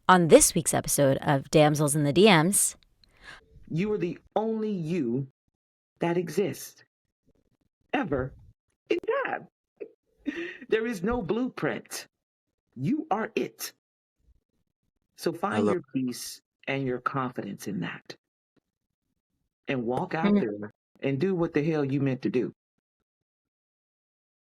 On this week's episode of Damsels in the DMs, you are the only you that exists. Ever in time. There is no blueprint. You are it. So find your peace and your confidence in that. And walk out there and do what the hell you meant to do.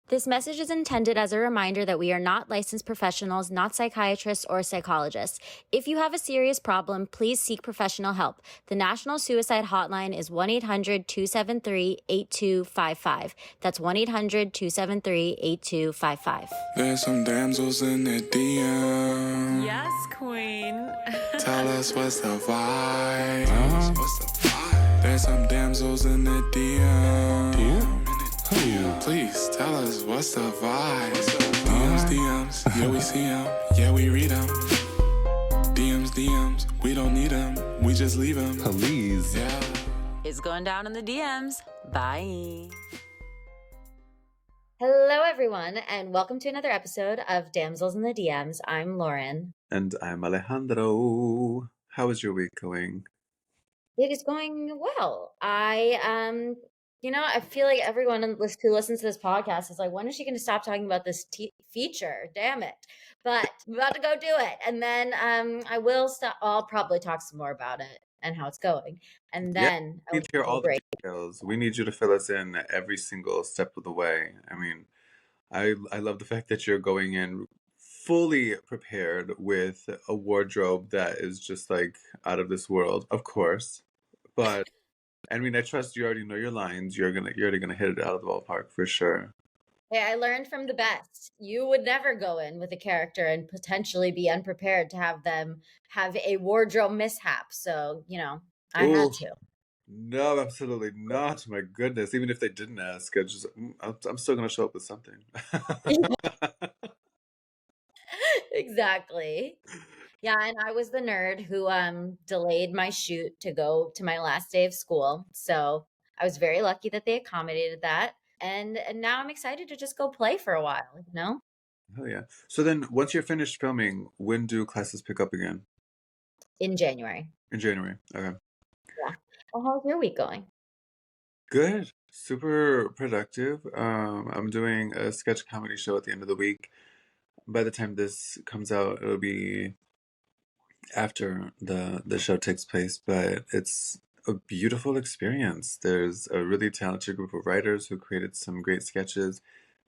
this message is intended as a reminder that we are not licensed professionals, not psychiatrists or psychologists. If you have a serious problem, please seek professional help. The National Suicide Hotline is 1-800-273-8255. That's 1-800-273-8255. There's some damsels in the DM. Yes, queen. Tell us what's the vibe. There's some damsels in the DM. Please tell us what's the vibe. DMs, yeah, we see them, yeah, we read them. DMs, we don't need them, we just leave them. Please. Yeah. It's going down in the DMs. Bye. Hello, everyone, and welcome to another episode of Damsels in the DMs. I'm Lauren. And I'm Alejandro. How is your week going? It is going well. I feel like everyone who listens to this podcast is like, when is she going to stop talking about this feature? Damn it. But I'm about to go do it. And then I will stop. I'll probably talk some more about it and how it's going. And then we need to hear all the details. We need you to fill us in every single step of the way. I mean, I love the fact that you're going in fully prepared with a wardrobe that is just like out of this world, of course. But I mean, I trust you already know your lines. You're already gonna hit it out of the ballpark for sure. Hey, I learned from the best. You would never go in with a character and potentially be unprepared to have them have a wardrobe mishap. So, I had to. No, absolutely not. My goodness. Even if they didn't ask, I'm still gonna show up with something. Exactly. Yeah, and I was the nerd who delayed my shoot to go to my last day of school. So I was very lucky that they accommodated that. And now I'm excited to just go play for a while, Oh yeah. So then once you're finished filming, when do classes pick up again? In January. In January. Okay. Yeah. Well, how's your week going? Good. Super productive. I'm doing a sketch comedy show at the end of the week. By the time this comes out, it'll be after the show takes place, but it's a beautiful experience. There's a really talented group of writers who created some great sketches.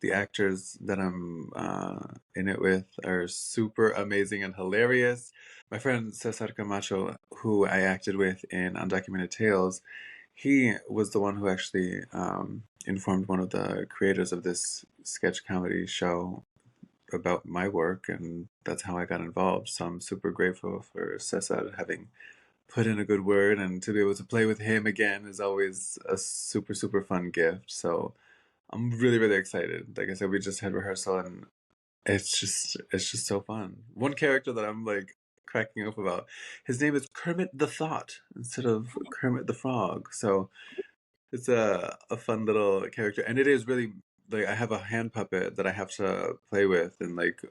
The actors that I'm in it with are super amazing and hilarious. My friend Cesar Camacho, who I acted with in Undocumented Tales, he was the one who actually informed one of the creators of this sketch comedy show about my work, and that's how I got involved. So I'm super grateful for Cesar having put in a good word, and to be able to play with him again is always a super, super fun gift. So I'm really, really excited. Like I said, we just had rehearsal and it's just so fun. One character that I'm like cracking up about, his name is Kermit the Thought instead of Kermit the Frog. So it's a fun little character, and it is really like I have a hand puppet that I have to play with and like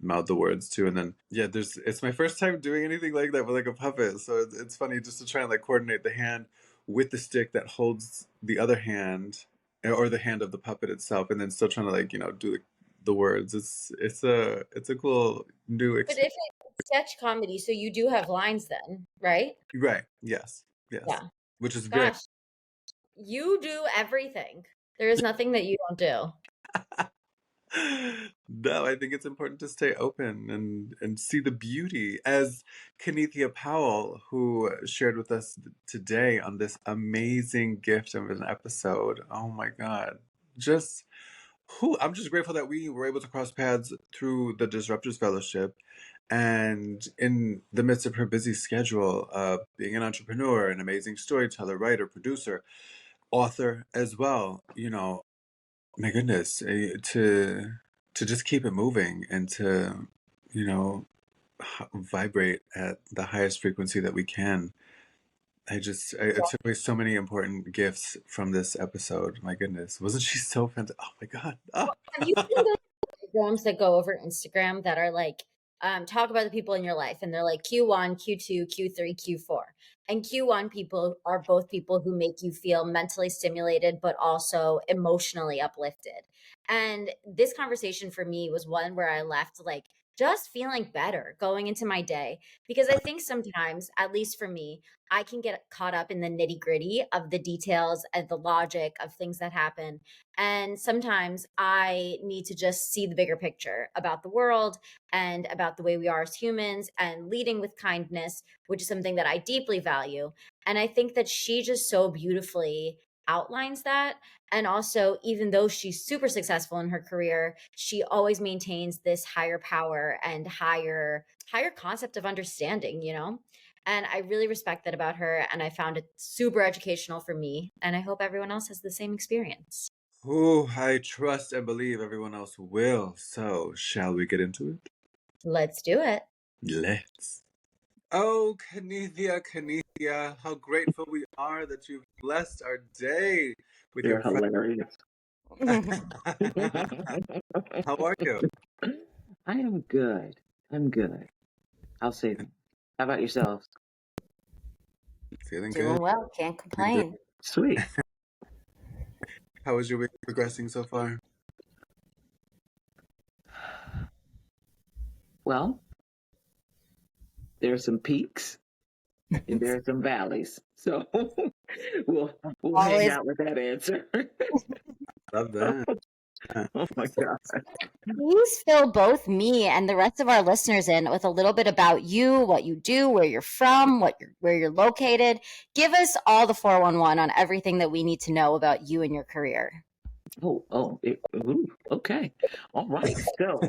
mouth the words to, and then it's my first time doing anything like that with like a puppet, so it's funny just to try and like coordinate the hand with the stick that holds the other hand or the hand of the puppet itself, and then still trying to like do the words. It's a cool new experience. But if it's sketch comedy, so you do have lines then, right? Right. Yes. Yeah. Which is great. Gosh, you do everything. There is nothing that you don't do. No, I think it's important to stay open and see the beauty. As Kanithea Powell, who shared with us today on this amazing gift of an episode. Oh my God. I'm just grateful that we were able to cross paths through the Disruptors Fellowship. And in the midst of her busy schedule of being an entrepreneur, an amazing storyteller, writer, producer, author as well, my goodness, to just keep it moving and to vibrate at the highest frequency that we can. I took away so many important gifts from this episode. My goodness, wasn't she so fantastic? Oh my God. Have you seen those programs that go over Instagram that are like talk about the people in your life, and they're like Q1, Q2, Q3, Q4. And Q1 people are both people who make you feel mentally stimulated, but also emotionally uplifted. And this conversation for me was one where I left like just feeling better going into my day. Because I think sometimes, at least for me, I can get caught up in the nitty gritty of the details and the logic of things that happen. And sometimes I need to just see the bigger picture about the world and about the way we are as humans, and leading with kindness, which is something that I deeply value. And I think that she just so beautifully outlines that. And also, even though she's super successful in her career, she always maintains this higher power and higher concept of understanding, you know? And I really respect that about her. And I found it super educational for me. And I hope everyone else has the same experience. Oh, I trust and believe everyone else will. So, shall we get into it? Let's do it. Let's. Oh, Kanithea, how grateful we are that you've blessed our day with You're your presence. hilarious. How are you? I am good. I'm good. I'll say that. How about yourselves? Feeling Doing good? well. Can't complain. Sweet. How is your week progressing so far? Well, there are some peaks and there are some valleys. So we'll hang Always. out with that answer. Love that. Oh my God. Please fill both me and the rest of our listeners in with a little bit about you, what you do, where you're from, where you're located. Give us all the 411 on everything that we need to know about you and your career. Okay. All right. So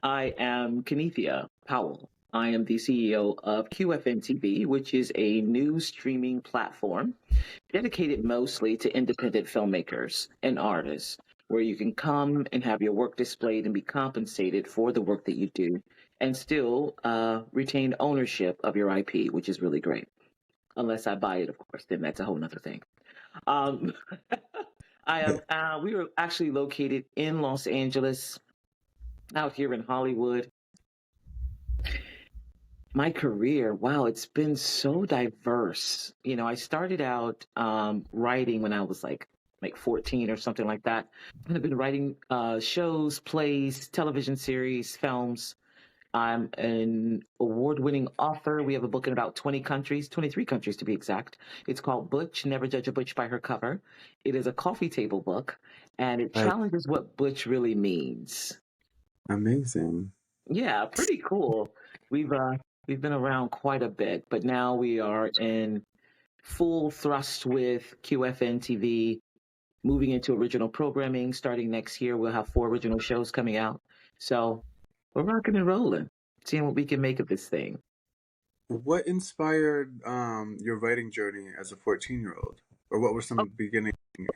I am Kanithea Powell. I am the CEO of QFN TV, which is a news streaming platform dedicated mostly to independent filmmakers and artists, where you can come and have your work displayed and be compensated for the work that you do, and still retain ownership of your IP, which is really great. Unless I buy it, of course, then that's a whole nother thing. Um, I am. We are actually located in Los Angeles, out here in Hollywood. My career, wow, it's been so diverse. You know, I started out writing when I was like 14 or something like that. And I've been writing shows, plays, television series, films. I'm an award-winning author. We have a book in about 20 countries, 23 countries to be exact. It's called Butch, Never Judge a Butch by Her Cover. It is a coffee table book, and it challenges what butch really means. Amazing. Yeah, pretty cool. We've been around quite a bit, but now we are in full thrust with QFN TV, moving into original programming. Starting next year, we'll have 4 original shows coming out. So we're rocking and rolling, seeing what we can make of this thing. What inspired your writing journey as a 14-year-old? Or what were some beginning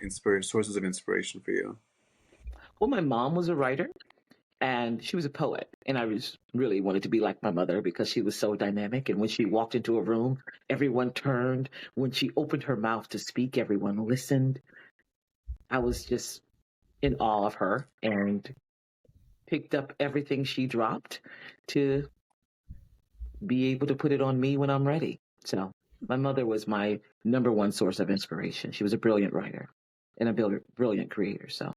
sources of inspiration for you? Well, my mom was a writer. And she was a poet, and I really wanted to be like my mother because she was so dynamic. And when she walked into a room, everyone turned. When she opened her mouth to speak, everyone listened. I was just in awe of her and picked up everything she dropped to be able to put it on me when I'm ready. So my mother was my number one source of inspiration. She was a brilliant writer and a brilliant creator. So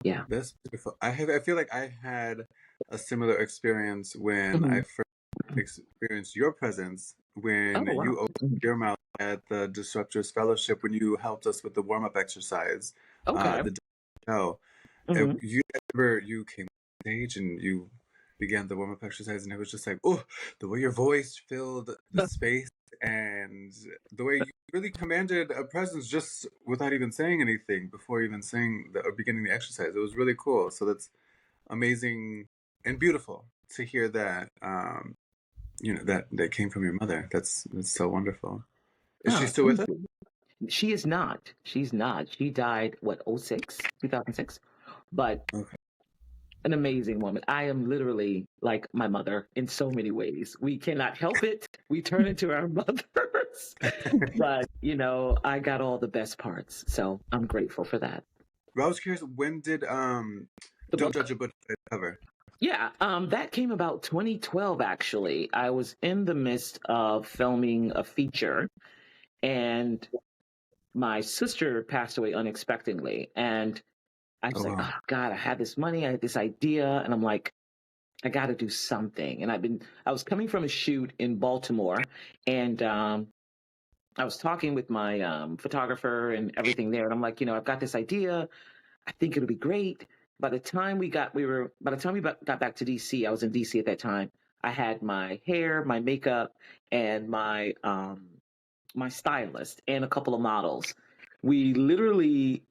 yeah. That's beautiful. I feel like I had a similar experience when I first experienced your presence when you opened your mouth at the Disruptors Fellowship, when you helped us with the warm-up exercise. The show. You came on stage and you began the warm-up exercise, and it was just like, oh, the way your voice filled the space and the way you really commanded a presence just without even saying anything before even saying or beginning the exercise. It was really cool. So that's amazing and beautiful to hear that. That came from your mother. That's so wonderful. Is she still with us? She is not. She's not. She died 2006. But an amazing woman. I am literally like my mother in so many ways. We cannot help it. We turn into our mothers. But, I got all the best parts. So I'm grateful for that. I was curious, when did Don't Judge a Book cover? Yeah, that came about 2012, actually. I was in the midst of filming a feature, and my sister passed away unexpectedly. And I Oh was like, wow. oh, God, I had this money, I had this idea, and I'm like, I got to do something. And I was coming from a shoot in Baltimore, and I was talking with my photographer and everything there. And I'm like, I've got this idea. I think it'll be great. By the time got back to DC, I was in DC at that time. I had my hair, my makeup, and my stylist and a couple of models. We literally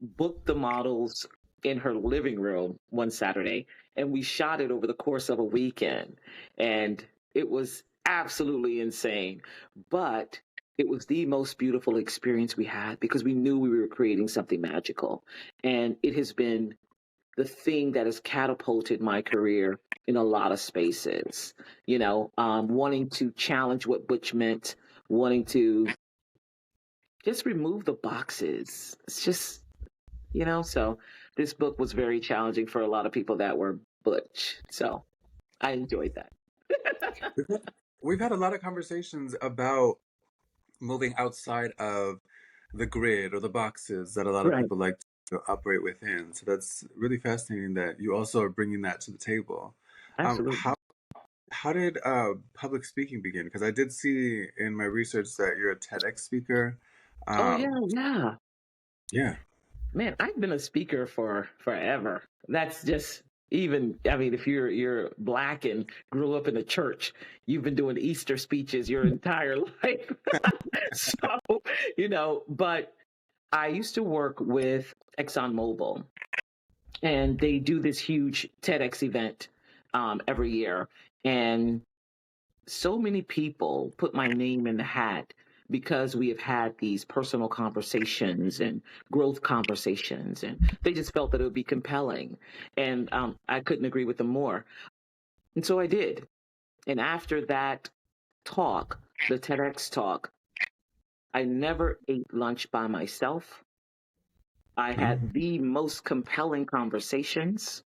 booked the models in her living room one Saturday, and we shot it over the course of a weekend. And it was absolutely insane. But it was the most beautiful experience we had because we knew we were creating something magical. And it has been the thing that has catapulted my career in a lot of spaces, wanting to challenge what Butch meant, wanting to just remove the boxes. It's just, so this book was very challenging for a lot of people that were Butch. So I enjoyed that. We've had, we've had a lot of conversations about moving outside of the grid or the boxes that a lot of Right. people like to operate within. So that's really fascinating that you also are bringing that to the table. Um, Absolutely. how how did public speaking begin? Because I did see in my research that you're a TEDx speaker. Oh, yeah, Um, yeah. yeah. Man, I've been a speaker for forever. That's just even, I mean, if you're black and grew up in a church, you've been doing Easter speeches your entire life. So, but I used to work with ExxonMobil, and they do this huge TEDx event every year. And so many people put my name in the hat because we have had these personal conversations and growth conversations, and they just felt that it would be compelling. And I couldn't agree with them more. And so I did. And after that talk, the TEDx talk, I never ate lunch by myself. I had Mm. the most compelling conversations,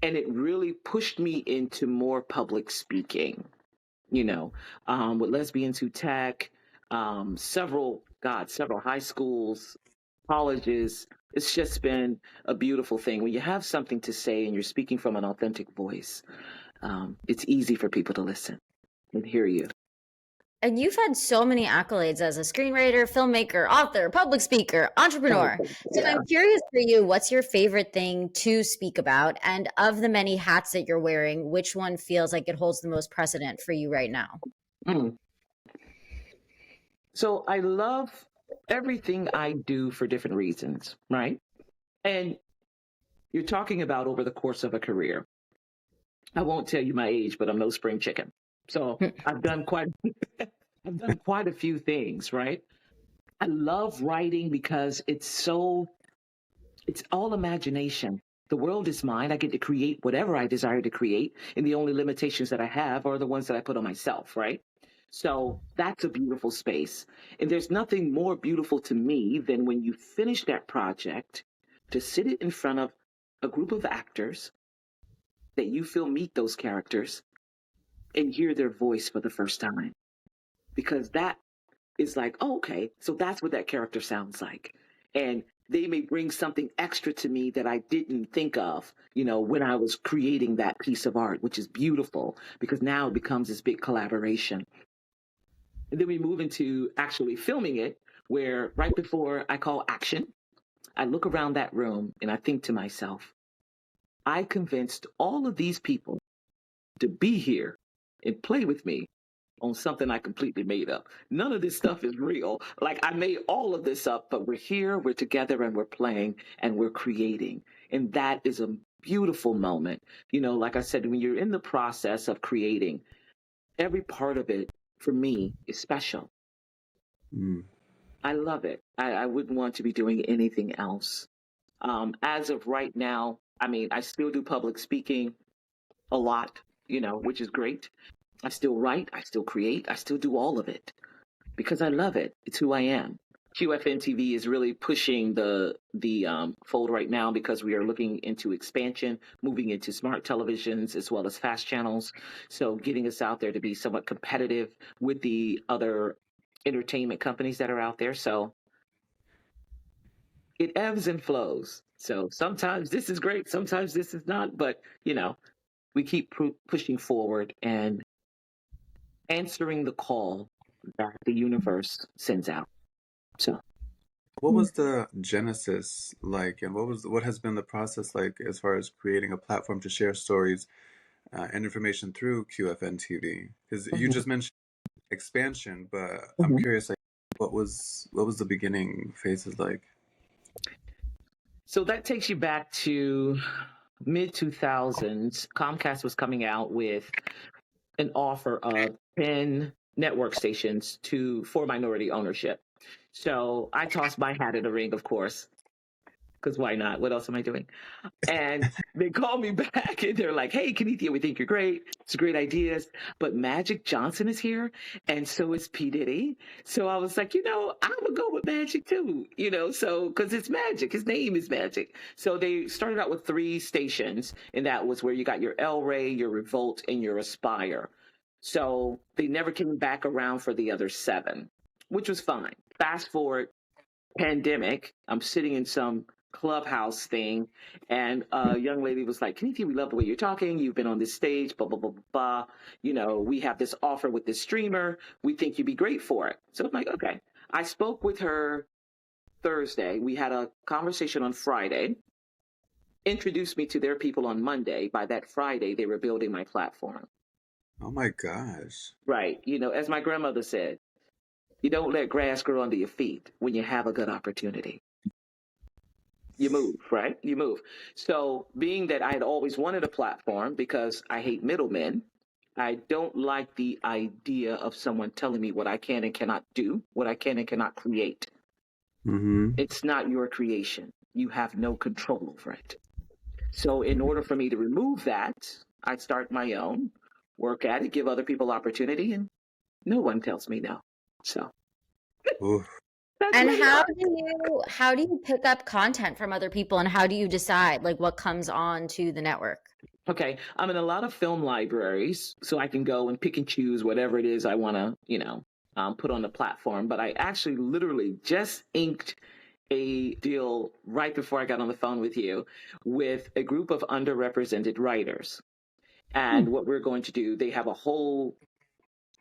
and it really pushed me into more public speaking, with Lesbians Who Tech, several high schools, colleges. It's just been a beautiful thing. When you have something to say and you're speaking from an authentic voice, it's easy for people to listen and hear you. And you've had so many accolades as a screenwriter, filmmaker, author, public speaker, entrepreneur. So Yeah. I'm curious for you, what's your favorite thing to speak about? And of the many hats that you're wearing, which one feels like it holds the most precedent for you right now? Mm. So I love everything I do for different reasons, right? And you're talking about over the course of a career. I won't tell you my age, but I'm no spring chicken. So I've done quite a few things, right? I love writing because it's all imagination. The world is mine. I get to create whatever I desire to create, and the only limitations that I have are the ones that I put on myself, right? So that's a beautiful space. And there's nothing more beautiful to me than when you finish that project to sit it in front of a group of actors that you feel meet those characters and hear their voice for the first time. Because that is like, oh, okay, so that's what that character sounds like. And they may bring something extra to me that I didn't think of, when I was creating that piece of art, which is beautiful because now it becomes this big collaboration. And then we move into actually filming it, where right before I call action, I look around that room and I think to myself, I convinced all of these people to be here and play with me on something I completely made up. None of this stuff is real. Like I made all of this up, but we're here, we're together, and we're playing and we're creating. And that is a beautiful moment. Like I said, when you're in the process of creating, every part of it for me is special. Mm. I love it. I wouldn't want to be doing anything else. As of right now, I mean, I still do public speaking a lot, which is great. I still write, I still create, I still do all of it because I love it. It's who I am. QFN TV is really pushing the fold right now because we are looking into expansion, moving into smart televisions as well as fast channels. So getting us out there to be somewhat competitive with the other entertainment companies that are out there. So it ebbs and flows. So sometimes this is great, sometimes this is not, but we keep pushing forward and answering the call that the universe sends out. So What was the genesis like, and what has been the process like as far as creating a platform to share stories and information through QFN TV? Because you just mentioned expansion, but I'm curious, like, what was the beginning phases like? So that takes you back to mid 2000s. Comcast was coming out with an offer of 10 network stations for minority ownership. So I tossed my hat in the ring, of course, because why not? What else am I doing? And they called me back and they're like, hey, Kanithea, we think you're great. It's great ideas. But Magic Johnson is here. And so is P. Diddy. So I was like, I'm going to go with Magic too, so because it's Magic. His name is Magic. So they started out with 3 stations. And that was where you got your El Rey, your Revolt, and your Aspire. So they never came back around for the other 7, which was fine. Fast forward, pandemic, I'm sitting in some clubhouse thing and a young lady was like, Kanithea, we love the way you're talking, you've been on this stage, blah blah blah blah blah, we have this offer with this streamer, we think you'd be great for it. So I'm like, okay. I spoke with her Thursday, we had a conversation on Friday, introduced me to their people on Monday. By that Friday they were building my platform. Oh my gosh. Right. As my grandmother said, you don't let grass grow under your feet when you have a good opportunity. You move, right? You move. So being that I had always wanted a platform because I hate middlemen, I don't like the idea of someone telling me what I can and cannot do, what I can and cannot create. It's not your creation. You have no control over it. So in order for me to remove that, I start my own, work at it, give other people opportunity, and no one tells me no. So. And how do you pick up content from other people, and how do you decide like what comes on to the network? Okay, I'm in a lot of film libraries, so I can go and pick and choose whatever it is I want to, put on the platform. But I actually literally just inked a deal right before I got on the phone with you with a group of underrepresented writers. And what we're going to do, they have a whole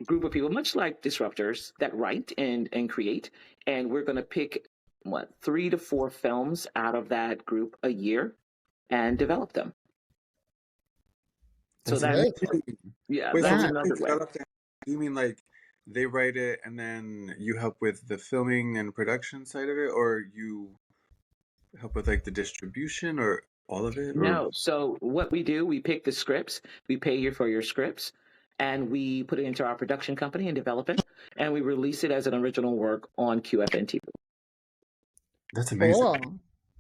group of people, much like disruptors, that write and create. And we're going to pick 3 to 4 films out of that group a year and develop them. That's so that's really cool. Yeah, Wait, that's so another way. you mean like they write it and then you help with the filming and production side of it, or you help with like the distribution or all of it? No. So what we do, we pick the scripts, we pay you for your scripts, and we put it into our production company and develop it, and we release it as an original work on QFN TV. That's amazing. Cool.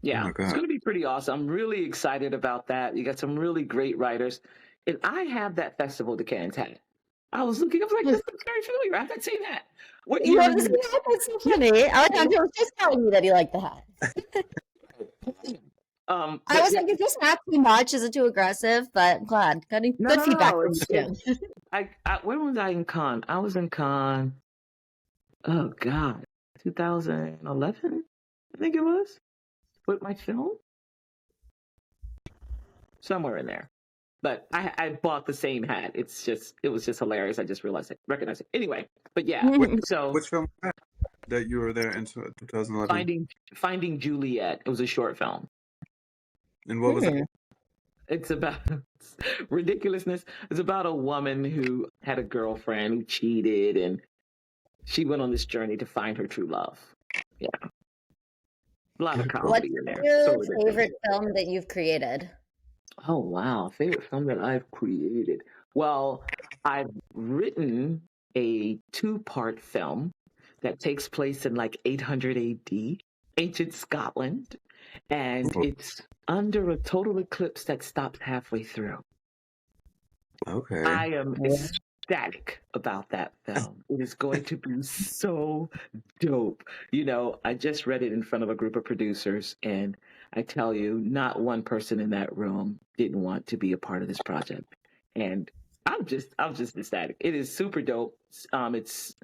Yeah, Oh it's going to be pretty awesome. I'm really excited about that. You got some really great writers. And I have that festival the Cannes had. I was like, this is very familiar. I haven't seen that. What You year haven't seen that? That's so funny. Alejandro was just telling me that he liked the hat. I was like, is this not too much? Is it too aggressive? But I'm glad. Good feedback from you too. When was I in Cannes? I was in Cannes, oh God, 2011, I think it was, with my film. Somewhere in there. But I bought the same hat. It was just hilarious. I just recognized it. Anyway, but yeah. So which film was that you were there in 2011? Finding Juliet. It was a short film. And what was it? It's about ridiculousness. It's about a woman who had a girlfriend who cheated, and she went on this journey to find her true love. Yeah. A lot of comedy in there. What's your favorite film that you've created? Oh, wow. Favorite film that I've created. Well, I've written a 2-part film that takes place in like 800 AD, ancient Scotland. And it's under a total eclipse that stops halfway through. Okay. I am ecstatic about that film. It is going to be so dope. You know, I just read it in front of a group of producers, and I tell you, not one person in that room didn't want to be a part of this project. And I'm just ecstatic. It is super dope. It's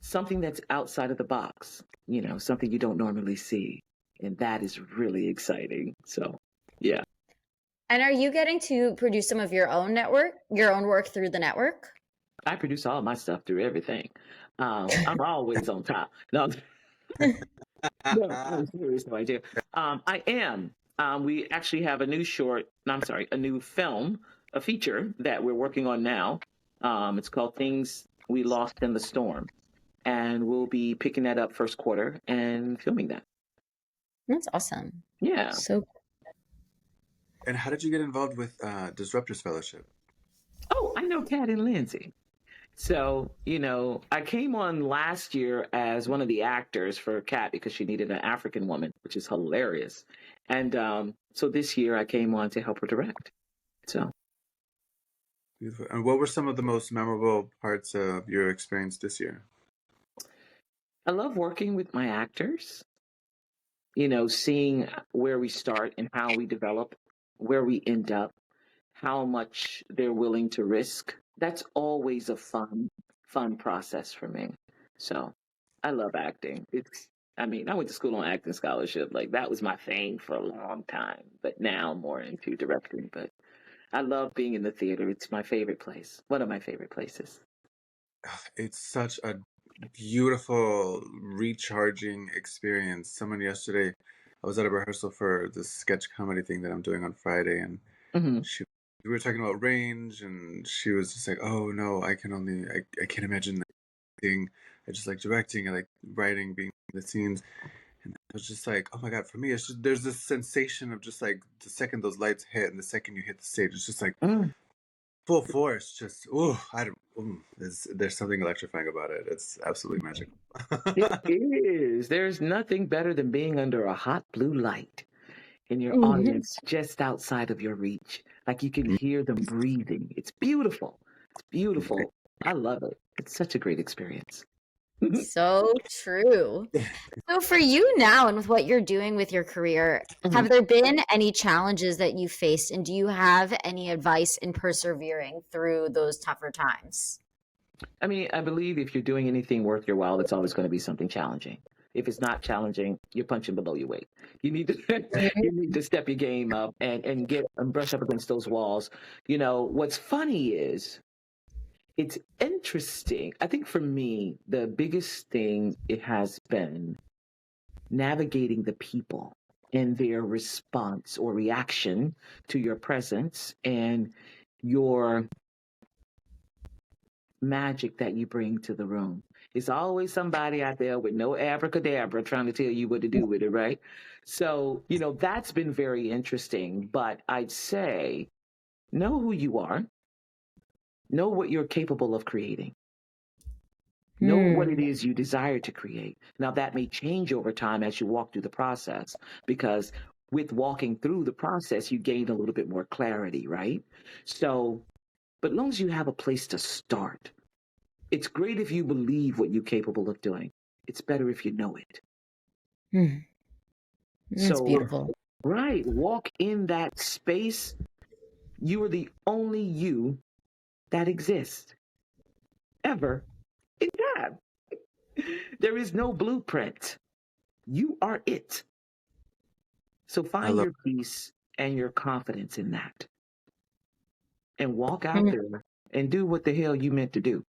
something that's outside of the box, you know, something you don't normally see. And that is really exciting. So, yeah. And are you getting to produce some of your own work through the network? I produce all my stuff through everything. I'm always on top. No, no, I'm serious. No, I do. I am. We actually have a new short, no, I'm sorry, a new film, a feature that we're working on now. It's called Things We Lost in the Storm. And we'll be picking that up first quarter and filming that. That's awesome. Yeah. So, And how did you get involved with Disruptors Fellowship? Oh, I know Kat and Lindsay. So, you know, I came on last year as one of the actors for Kat because she needed an African woman, which is hilarious. And so this year I came on to help her direct. So. Beautiful. And what were some of the most memorable parts of your experience this year? I love working with my actors, you know, seeing where we start and how we develop, where we end up, how much they're willing to risk. That's always a fun process for me. So I love acting. I went to school on acting scholarship. Like that was my thing for a long time, but now I'm more into directing. But I love being in the theater. It's my favorite place. One of my favorite places. It's such a beautiful, recharging experience. Someone yesterday, I was at a rehearsal for this sketch comedy thing that I'm doing on Friday, and we were talking about range, and she was just like, "Oh no, I can't imagine acting. I just like directing. I like writing, being in the scenes." And I was just like, "Oh my God!" For me, it's just there's this sensation of just like the second those lights hit, and the second you hit the stage, it's just like full force. Just there's something electrifying about it. It's absolutely magical. It is. There's nothing better than being under a hot blue light and your audience just outside of your reach. Like you can hear them breathing. It's beautiful. It's beautiful. I love it. It's such a great experience. so true. So for you now and with what you're doing with your career, have there been any challenges that you faced, and do you have any advice in persevering through those tougher times? I mean, I believe if you're doing anything worth your while, it's always going to be something challenging. If it's not challenging, you're punching below your weight. You need to you need to step your game up and brush up against those walls. You know, what's funny is it's interesting. I think for me, the biggest thing it has been navigating the people and their response or reaction to your presence and your magic that you bring to the room. It's always somebody out there with no abracadabra trying to tell you what to do with it, right? So, you know, that's been very interesting. But I'd say know who you are, know what you're capable of creating, know what it is you desire to create. Now, that may change over time as you walk through the process, because with walking through the process, you gain a little bit more clarity, right? So, but as long as you have a place to start, it's great if you believe what you're capable of doing. It's better if you know it. That's beautiful. Right. Walk in that space. You are the only you that exists ever in time. There is no blueprint. You are it. So find your peace and your confidence in that. And walk out there and do what the hell you meant to do.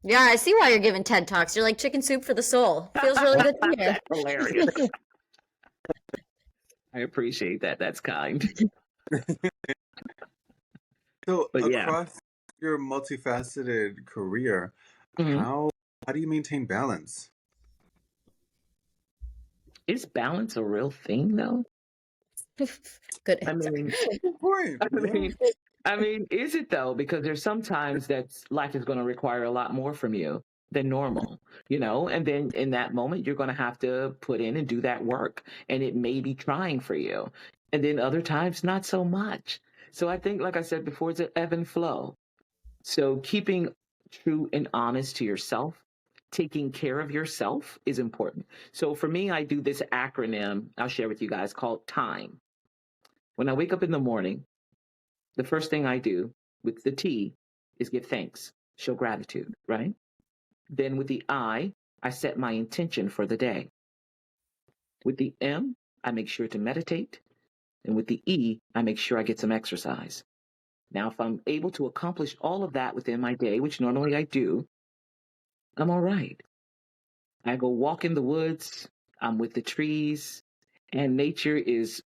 Yeah, I see why you're giving TED Talks. You're like chicken soup for the soul. Feels really good to hear. That's hilarious. I appreciate that. That's kind. So across your multifaceted career, how do you maintain balance? Is balance a real thing, though? Good answer. I mean, is it though? Because there's sometimes that life is going to require a lot more from you than normal, you know? And then in that moment, you're going to have to put in and do that work. And it may be trying for you. And then other times, not so much. So I think, like I said before, it's an ebb and flow. So keeping true and honest to yourself, taking care of yourself is important. So for me, I do this acronym I'll share with you guys called TIME. When I wake up in the morning, the first thing I do with the T is give thanks, show gratitude, right? Then with the I set my intention for the day. With the M, I make sure to meditate. And with the E, I make sure I get some exercise. Now, if I'm able to accomplish all of that within my day, which normally I do, I'm all right. I go walk in the woods, I'm with the trees, and nature's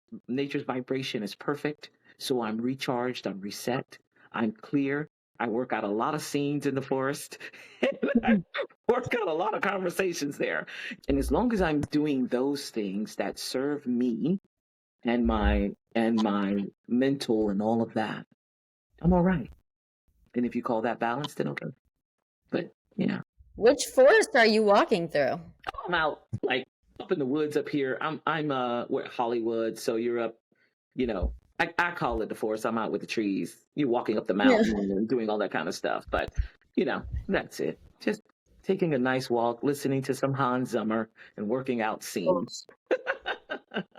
vibration is perfect. So I'm recharged, I'm reset, I'm clear. I work out a lot of scenes in the forest. And I work out a lot of conversations there. And as long as I'm doing those things that serve me and my mental and all of that, I'm all right. And if you call that balance, then okay. But yeah. Which forest are you walking through? I'm out like up in the woods up here. I'm we're at Hollywood, so you're up, you know, I call it the forest. I'm out with the trees. You're walking up the Yeah. mountain and doing all that kind of stuff. But that's it. Just taking a nice walk, listening to some Hans Zimmer and working out scenes.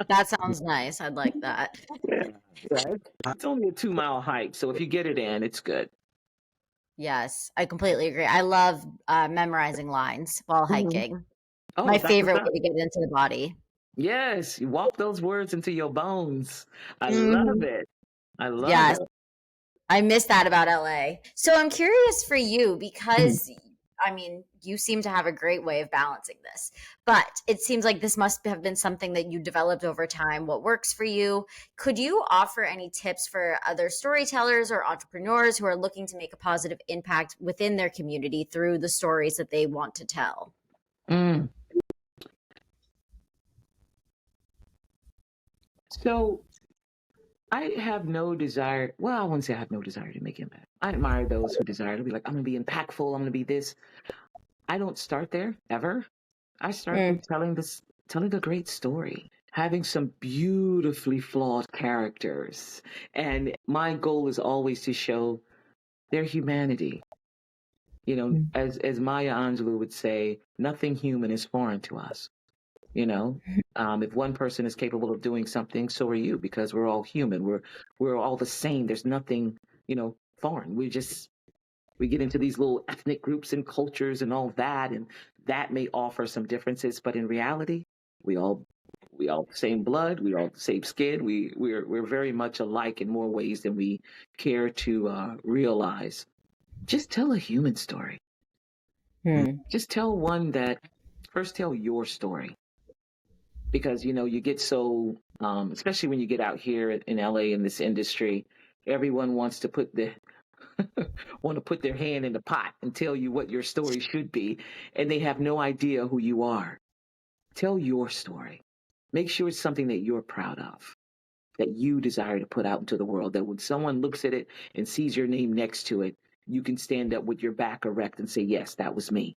That sounds nice. I'd like that. Yeah. Right. It's only a 2-mile hike, so if you get it in, it's good. Yes, I completely agree. I love memorizing lines while hiking. Oh, My that's what's favorite up. way to get into the body. Yes, you walk those words into your bones. I love Mhm. it. I love Yes, it. I miss that about LA. So I'm curious for you because I mean, you seem to have a great way of balancing this, but it seems like this must have been something that you developed over time. What works for you? Could you offer any tips for other storytellers or entrepreneurs who are looking to make a positive impact within their community through the stories that they want to tell? Mm. So I have no desire. Well, I wouldn't say I have no desire to make impact. I admire those who desire to be like, I'm going to be impactful. I'm going to be this. I don't start there ever. I start Mm, with telling a great story, having some beautifully flawed characters. And my goal is always to show their humanity. As Maya Angelou would say, nothing human is foreign to us. If one person is capable of doing something, so are you, because we're all human. We're all the same. There's nothing, foreign. We get into these little ethnic groups and cultures and all that, and that may offer some differences, but in reality, we all the same blood, we all the same skin. We're very much alike in more ways than we care to realize. Just tell a human story. Just tell one that first tell your story, because you get so especially when you get out here in LA in this industry, everyone wants to put their hand in the pot and tell you what your story should be, and they have no idea who you are. Tell your story. Make sure it's something that you're proud of, that you desire to put out into the world, that when someone looks at it and sees your name next to it, you can stand up with your back erect and say, yes, that was me.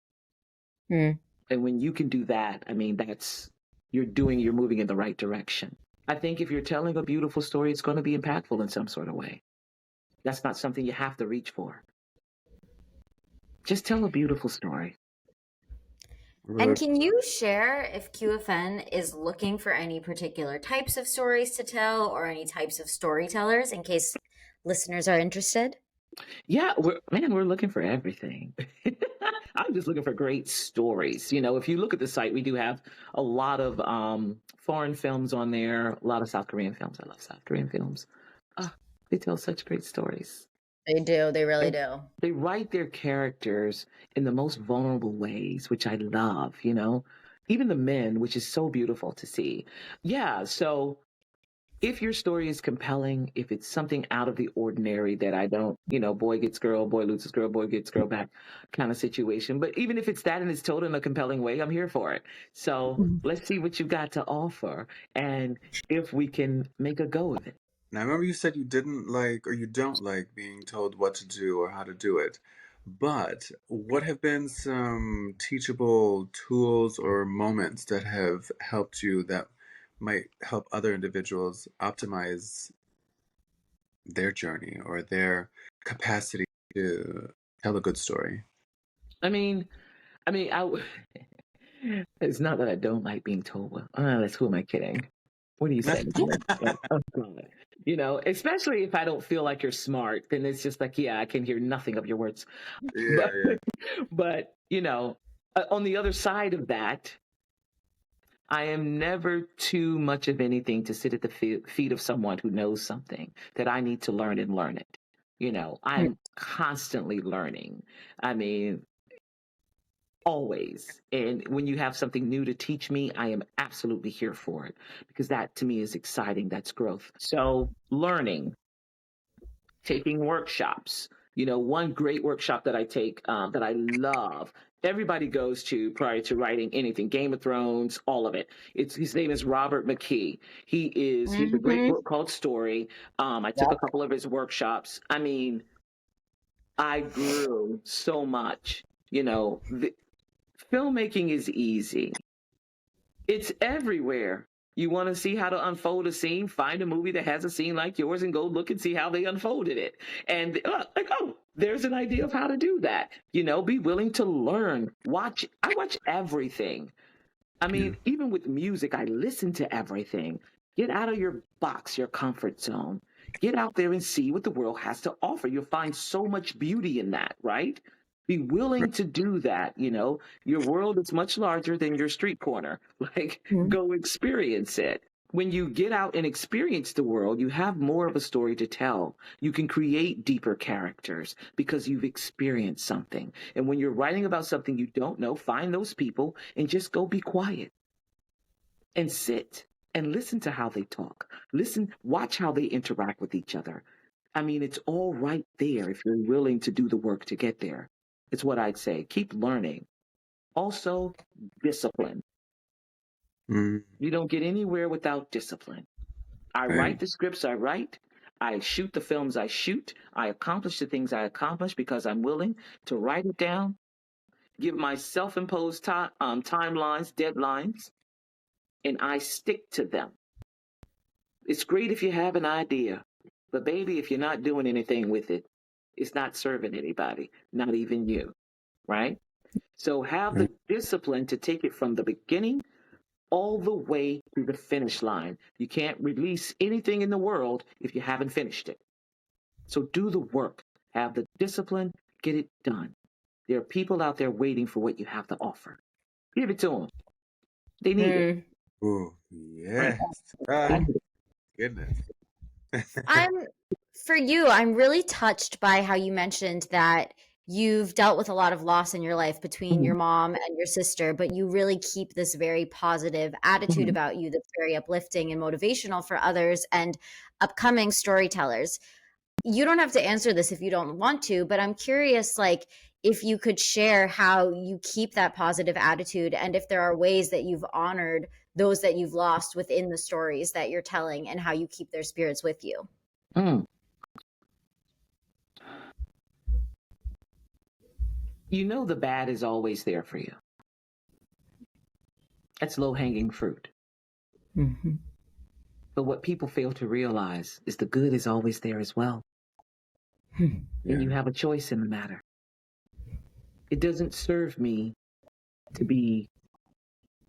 mm. And when you can do that, I mean, you're moving in the right direction. I think if you're telling a beautiful story, it's going to be impactful in some sort of way. That's not something you have to reach for. Just tell a beautiful story. And can you share if QFN is looking for any particular types of stories to tell or any types of storytellers in case listeners are interested? Yeah, we're looking for everything. I'm just looking for great stories. If you look at the site, we do have a lot of foreign films on there, a lot of South Korean films. I love South Korean films. They tell such great stories. They do. They really And do. they write their characters in the most vulnerable ways, which I love, even the men, which is so beautiful to see. Yeah. So if your story is compelling, if it's something out of the ordinary that I don't, boy gets girl, boy loses girl, boy gets girl back kind of situation. But even if it's that and it's told in a compelling way, I'm here for it. So let's see what you got to offer and if we can make a go of it. Now, I remember you said you didn't like or you don't like being told what to do or how to do it. But what have been some teachable tools or moments that have helped you that might help other individuals optimize their journey or their capacity to tell a good story. I mean, it's not that I don't like being told. Well, that's who am I kidding? What are you saying? Like, oh God. You know, especially if I don't feel like you're smart, then it's just like, yeah, I can hear nothing of your words. But, Yeah, but you know, on the other side of that, I am never too much of anything to sit at the feet of someone who knows something that I need to learn and learn it. You know, I'm constantly learning. I mean, always. And when you have something new to teach me, I am absolutely here for it because that to me is exciting. That's growth. So, learning, taking workshops. You know, one great workshop that I take that I love, everybody goes to prior to writing anything, Game of Thrones, all of it. His name is Robert McKee. He's a great book called Story. I took a couple of his workshops. I mean, I grew so much. You know, filmmaking is easy. It's everywhere. You want to see how to unfold a scene, find a movie that has a scene like yours and go look and see how they unfolded it. And like, oh, there's an idea of how to do that. You know, be willing to learn. I watch everything. I mean, even with music, I listen to everything. Get out of your box, your comfort zone. Get out there and see what the world has to offer. You'll find so much beauty in that, right? Be willing to do that. You know, your world is much larger than your street corner. Like, go experience it. When you get out and experience the world, you have more of a story to tell. You can create deeper characters because you've experienced something. And when you're writing about something you don't know, find those people and just go be quiet and sit and listen to how they talk. Listen, watch how they interact with each other. I mean, it's all right there if you're willing to do the work to get there. It's what I'd say. Keep learning. Also, discipline. You don't get anywhere without discipline. I write the scripts I write. I shoot the films I shoot. I accomplish the things I accomplish because I'm willing to write it down, give my self-imposed timelines, deadlines, and I stick to them. It's great if you have an idea, but baby, if you're not doing anything with it, it's not serving anybody, not even you, right? So have the discipline to take it from the beginning all the way to the finish line. You can't release anything in the world if you haven't finished it. So do the work, have the discipline, get it done. There are people out there waiting for what you have to offer. Give it to them. They need it. Oh, yes. Goodness. For you, I'm really touched by how you mentioned that you've dealt with a lot of loss in your life between your mom and your sister, but you really keep this very positive attitude about you that's very uplifting and motivational for others and upcoming storytellers. You don't have to answer this if you don't want to, but I'm curious, like, if you could share how you keep that positive attitude and if there are ways that you've honored those that you've lost within the stories that you're telling and how you keep their spirits with you. You know the bad is always there for you. That's low-hanging fruit. But what people fail to realize is the good is always there as well. And you have a choice in the matter. It doesn't serve me to be...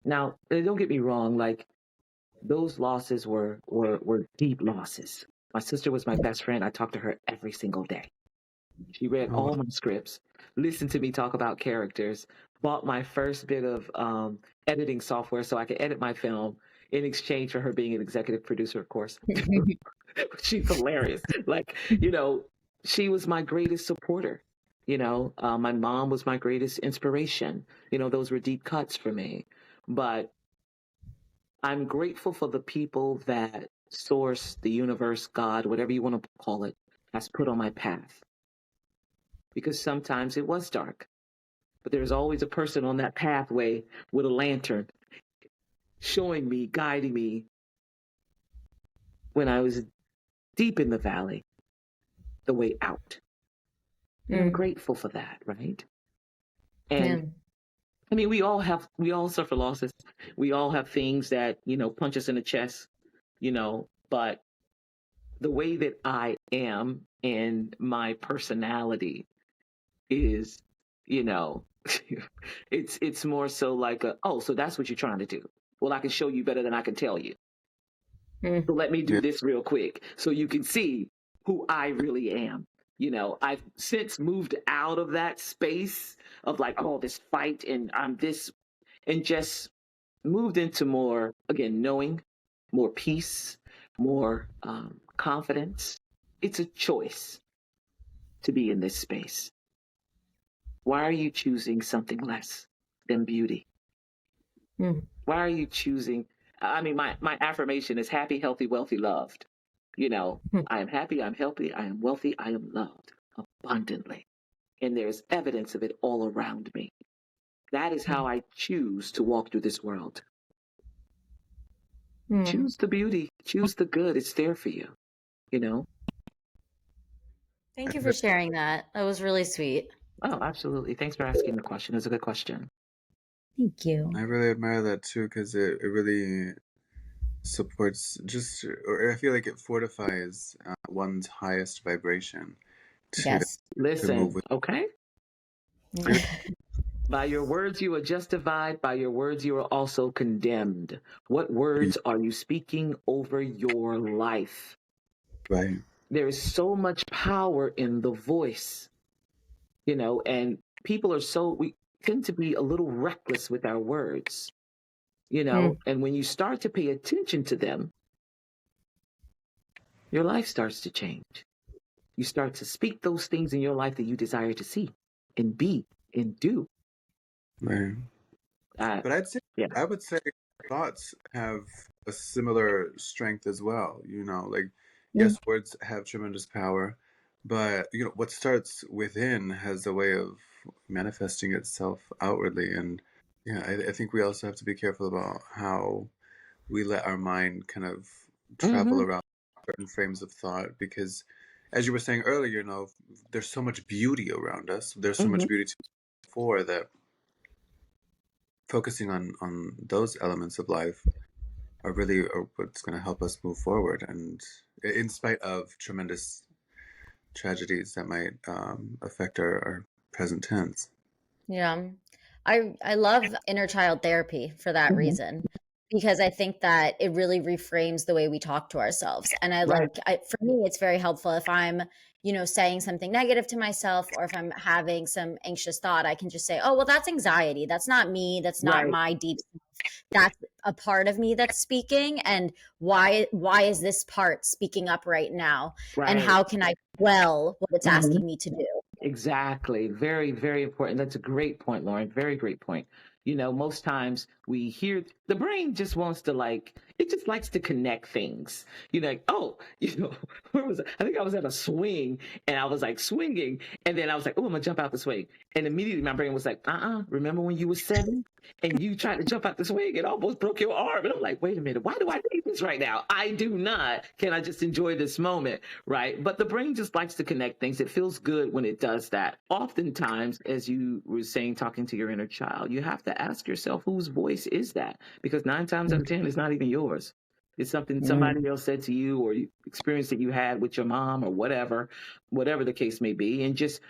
Now, don't get me wrong, like, those losses were deep losses. My sister was my best friend. I talked to her every single day. She read all my scripts, listened to me talk about characters, bought my first bit of editing software so I could edit my film in exchange for her being an executive producer, of course. She's hilarious. Like, you know, she was my greatest supporter. You know, my mom was my greatest inspiration. You know, those were deep cuts for me. But I'm grateful for the people that Source, the universe, God, whatever you want to call it, has put on my path. Because sometimes it was dark. But there's always a person on that pathway with a lantern showing me, guiding me when I was deep in the valley, the way out. And I'm grateful for that, right? And I mean, we all suffer losses. We all have things that, you know, punch us in the chest, you know, but the way that I am and my personality is, you know, it's more so like so that's what you're trying to do. Well, I can show you better than I can tell you. Mm. So let me do Yeah. this real quick so you can see who I really am. I've since moved out of that space of like, this fight and I'm this, and just moved into more, again, knowing, more peace, more confidence. It's a choice to be in this space. Why are you choosing something less than beauty? Mm. Why are you choosing? I mean, my affirmation is happy, healthy, wealthy, loved. Mm. I am happy, I'm healthy, I am wealthy, I am loved abundantly. And there's evidence of it all around me. That is how I choose to walk through this world. Mm. Choose the beauty, choose the good. It's there for you, you know? Thank you for sharing that. That was really sweet. Oh, absolutely. Thanks for asking the question. It's a good question. Thank you. I really admire that too, because it really supports or I feel like it fortifies one's highest vibration to Yes. move Listen, with. okay? By your words you are justified, by your words you are also condemned. What words are you speaking over your life? Right. There is so much power in the voice, and people we tend to be a little reckless with our words, Mm. and when you start to pay attention to them, your life starts to change. You start to speak those things in your life that you desire to see and be and do. Right. But Yeah. I would say thoughts have a similar strength as well. Like, yes, words have tremendous power, but what starts within has a way of manifesting itself outwardly. And yeah, I think we also have to be careful about how we let our mind kind of travel around certain frames of thought, because as you were saying earlier, there's so much beauty around us. There's so much beauty to for that. Focusing on those elements of life are what's going to help us move forward, and in spite of tremendous tragedies that might affect our present tense. Yeah. I love inner child therapy for that reason, because I think that it really reframes the way we talk to ourselves. And Right. for me, it's very helpful if I'm, saying something negative to myself, or if I'm having some anxious thought, I can just say, oh, well, that's anxiety. That's not me. That's not Right. my deep self. That's a part of me that's speaking. And why is this part speaking up right now? And Right. how can I quell what it's asking me to do? Exactly. Very, very important. That's a great point, Lauren. Very great point. Most times we hear the brain just wants to it just likes to connect things. Where was I? I think I was at a swing and I was like swinging. And then I was like, oh, I'm going to jump out the swing. And immediately my brain was like, remember when you were 7 and you tried to jump out the swing and almost broke your arm? And I'm like, wait a minute, why do I need this right now? I do not. Can I just enjoy this moment? Right. But the brain just likes to connect things. It feels good when it does that. Oftentimes, as you were saying, talking to your inner child, you have to ask yourself, whose voice is that? Because 9 times out of 10, it's not even yours. It's something somebody else said to you, or experience that you had with your mom, or whatever the case may be. And just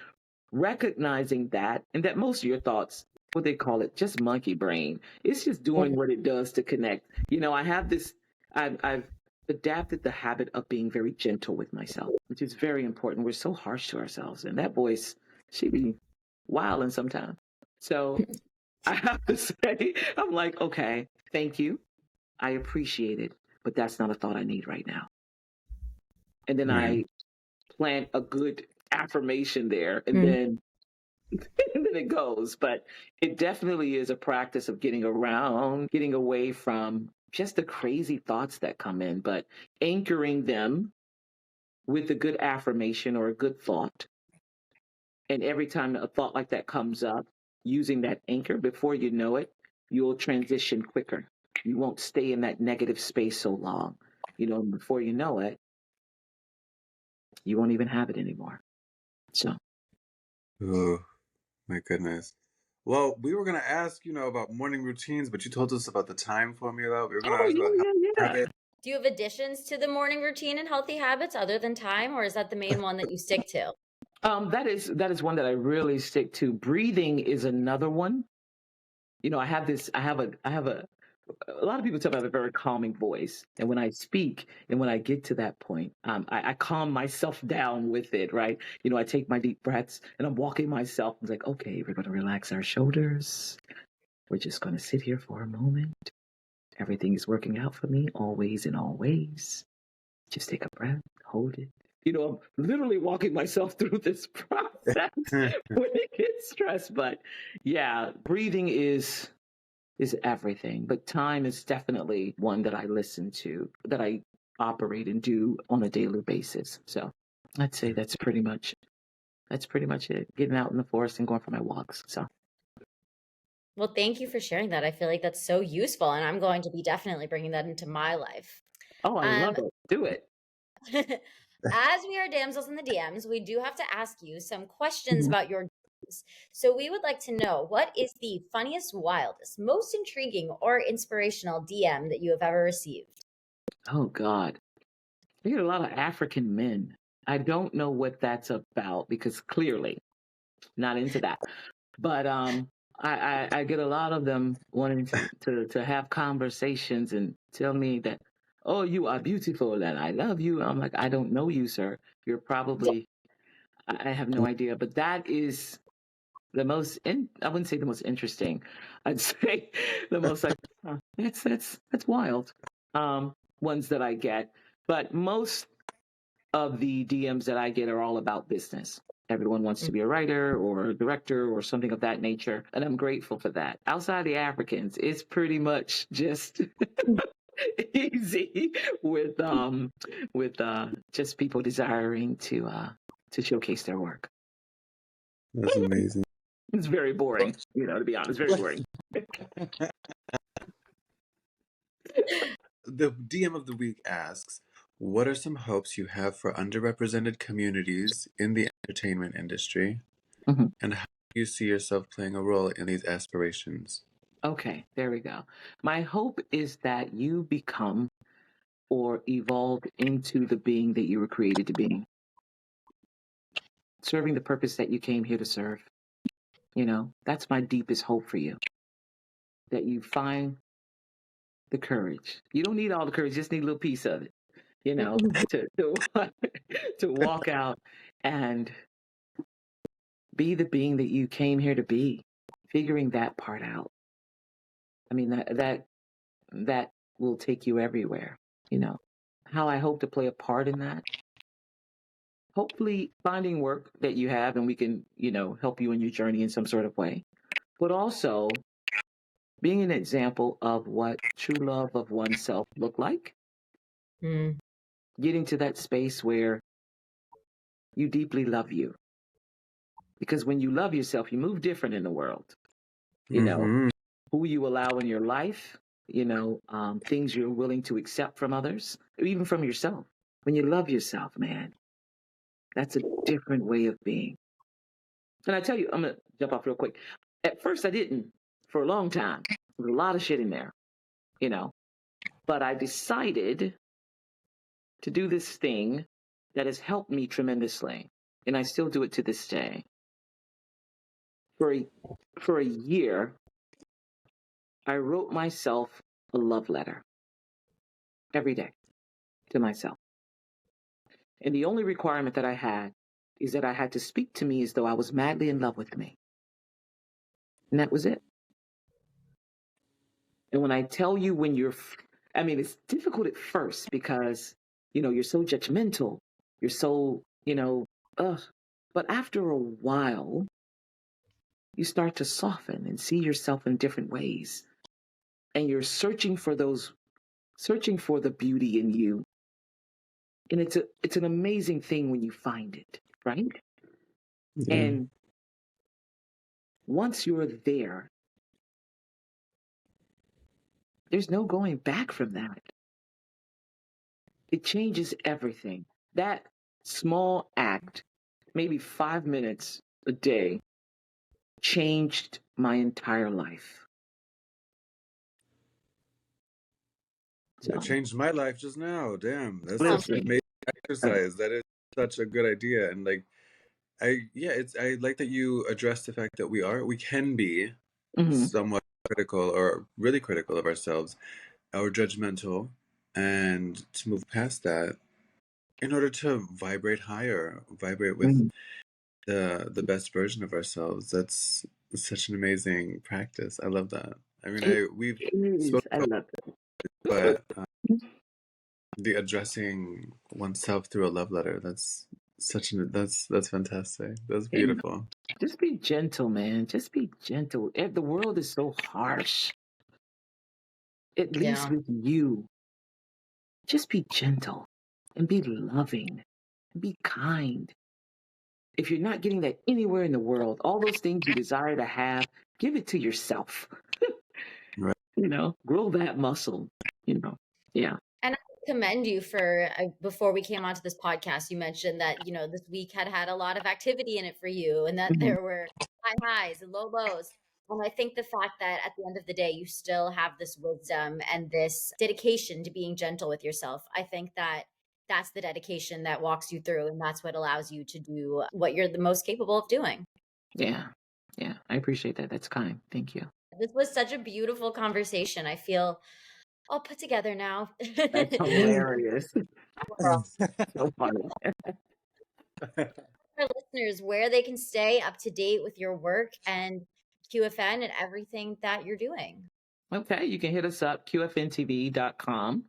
recognizing that, and that most of your thoughts, what they call it, just monkey brain, it's just doing what it does to connect. I have this, I've adapted the habit of being very gentle with myself, which is very important. We're so harsh to ourselves, and that voice, she be wilding sometimes. So I have to say, I'm like, okay, thank you. I appreciate it, but that's not a thought I need right now. And then I plant a good affirmation there, and then it goes. But it definitely is a practice of getting away from just the crazy thoughts that come in, but anchoring them with a good affirmation or a good thought. And every time a thought like that comes up, using that anchor, before you know it, you'll transition quicker. You won't stay in that negative space so long. Before you know it, you won't even have it anymore. So. Oh, my goodness. Well, we were going to ask, about morning routines, but you told us about the time formula. We were going to ask about Yeah. habit. Do you have additions to the morning routine and healthy habits other than time, or is that the main one that you stick to? That is one that I really stick to. Breathing is another one. I have a lot of people tell me I have a very calming voice. And when I speak and when I get to that point, I calm myself down with it, right? I take my deep breaths and I'm walking myself. I'm like, okay, we're going to relax our shoulders. We're just going to sit here for a moment. Everything is working out for me, always and always. Just take a breath, hold it. I'm literally walking myself through this process when it gets stressed. But yeah, breathing is everything. But time is definitely one that I listen to, that I operate and do on a daily basis. So I'd say that's pretty much it. Getting out in the forest and going for my walks. So Well, thank you for sharing that. I feel like that's so useful, and I'm going to be definitely bringing that into my life. I Um, love it. Do it. as we are damsels in the DMs, we do have to ask you some questions Mhm. about your DMs. So we would like to know, what is the funniest, wildest, most intriguing, or inspirational DM that you have ever received? Oh God. I get a lot of African men. I don't know what that's about because clearly not into that. But I get a lot of them wanting to have conversations and tell me that, oh, you are beautiful and I love you. I'm like, I don't know you, sir. You're probably, I have no idea. But that is I wouldn't say the most interesting. I'd say the most like, huh, that's wild. Ones that I get. But most of the DMs that I get are all about business. Everyone wants to be a writer or a director or something of that nature, and I'm grateful for that. Outside the Africans, it's pretty much just easy with just people desiring to showcase their work. That's amazing. It's very boring, to be honest, very boring. The DM of the week asks, what are some hopes you have for underrepresented communities in the entertainment industry? Mhm. And how do you see yourself playing a role in these aspirations? Okay, there we go. My hope is that you become or evolve into the being that you were created to be, serving the purpose that you came here to serve. That's my deepest hope for you, that you find the courage. You don't need all the courage, just need a little piece of it, to to walk out and be the being that you came here to be, figuring that part out. I mean, that will take you everywhere, you know. How I hope to play a part in that. Hopefully finding work that you have and we can, help you in your journey in some sort of way. But also being an example of what true love of oneself look like, Mm. getting to that space where you deeply love you. Because when you love yourself, you move different in the world. Mm-hmm. Who you allow in your life, things you're willing to accept from others, or even from yourself. When you love yourself, man, that's a different way of being. And I tell you, I'm going to jump off real quick. At first, I didn't for a long time. There was a lot of shit in there, you know. But I decided to do this thing that has helped me tremendously. And I still do it to this day. For a year, I wrote myself a love letter every day to myself. And the only requirement that I had is that I had to speak to me as though I was madly in love with me. And that was it. And when I tell you it's difficult at first because, you're so judgmental. You're so, ugh. But after a while, you start to soften and see yourself in different ways. And you're searching for the beauty in you. And it's an amazing thing when you find it, right? Yeah. And once you're there, there's no going back from that. It changes everything. That small act, maybe 5 minutes a day, changed my entire life. So, It changed my life just now. Damn, that's such an listen, amazing exercise. That is such a good idea. And like, I like that you address the fact that we can be mhm, somewhat critical or really critical of ourselves or judgmental, and to move past that in order to vibrate higher, vibrate with mhm. the best version of ourselves. That's such an amazing practice. I love that. I mean, It we've is. spoken I about love it, but the addressing oneself through a love letter, that's fantastic. That's it. beautiful. Just be gentle, man. Just be gentle. The world is so harsh. At least Yeah. with you, just be gentle and be loving and be kind. If you're not getting that anywhere in the world, all those things you desire to have, give it to yourself. Right. Grow that muscle. Yeah. And I commend you for before we came onto this podcast, you mentioned that, this week had a lot of activity in it for you and that Mhm. there were high highs and low lows. And I think the fact that at the end of the day, you still have this wisdom and this dedication to being gentle with yourself. I think that that's the dedication that walks you through. And that's what allows you to do what you're the most capable of doing. Yeah. Yeah. I appreciate that. That's kind. Thank you. This was such a beautiful conversation. I feel all put together now. That's hilarious. So funny. Our listeners where they can stay up to date with your work and QFN and everything that you're doing. Okay. You can hit us up, qfntv.com.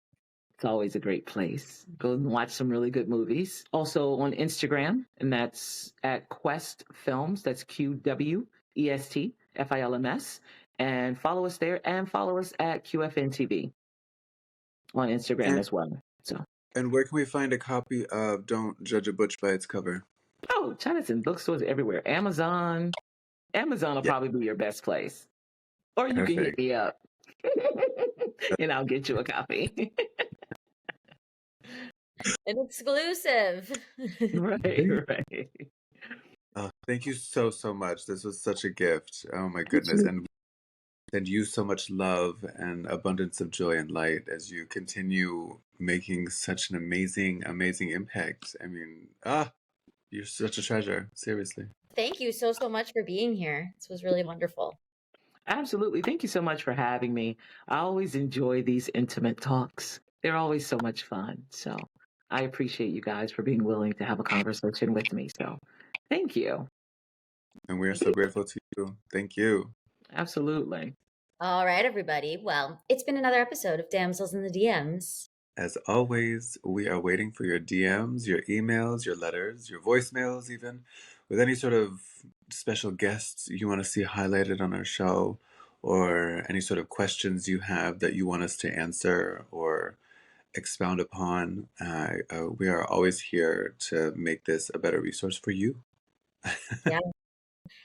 It's always a great place. Go and watch some really good movies. Also on Instagram, and that's at Quest Films. That's QWESTFILMS. And follow us there, and follow us at QFN TV on Instagram And, as well. So, and where can we find a copy of Don't Judge a Butch by Its Cover? Jonathan, bookstores everywhere. Amazon will Yeah, probably be your best place. Or you can hit perfect. me up, and I'll get you a copy. An exclusive. Right. Thank you so, so much. This was such a gift. Oh my Thank goodness. you. And send you so much love and abundance of joy and light as you continue making such an amazing, amazing impact. I mean, you're such a treasure. Seriously. Thank you so much for being here. This was really wonderful. Absolutely. Thank you so much for having me. I always enjoy these intimate talks. They're always so much fun. So I appreciate you guys for being willing to have a conversation with me. So thank you. And we are so grateful to you. Thank you. Absolutely. All right, everybody. Well, it's been another episode of Damsels in the DMs. As always, we are waiting for your DMs, your emails, your letters, your voicemails, even with any sort of special guests you want to see highlighted on our show, or any sort of questions you have that you want us to answer or expound upon. We are always here to make this a better resource for you. Yeah.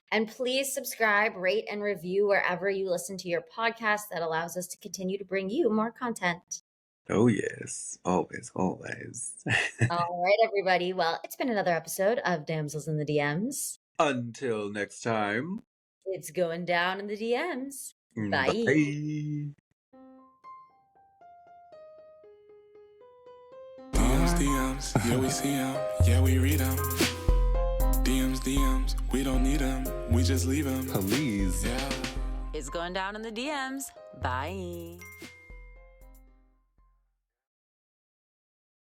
And please subscribe, rate, and review wherever you listen to your podcast. That allows us to continue to bring you more content. Oh, yes. Always, always. All right, everybody. Well, it's been another episode of Damsels in the DMs. Until next time. It's going down in the DMs. Bye. Bye. DMs, yeah, we see them, yeah, we read them. DMs, we don't need them, we just leave them. Please. Yeah. It's going down in the DMs. Bye.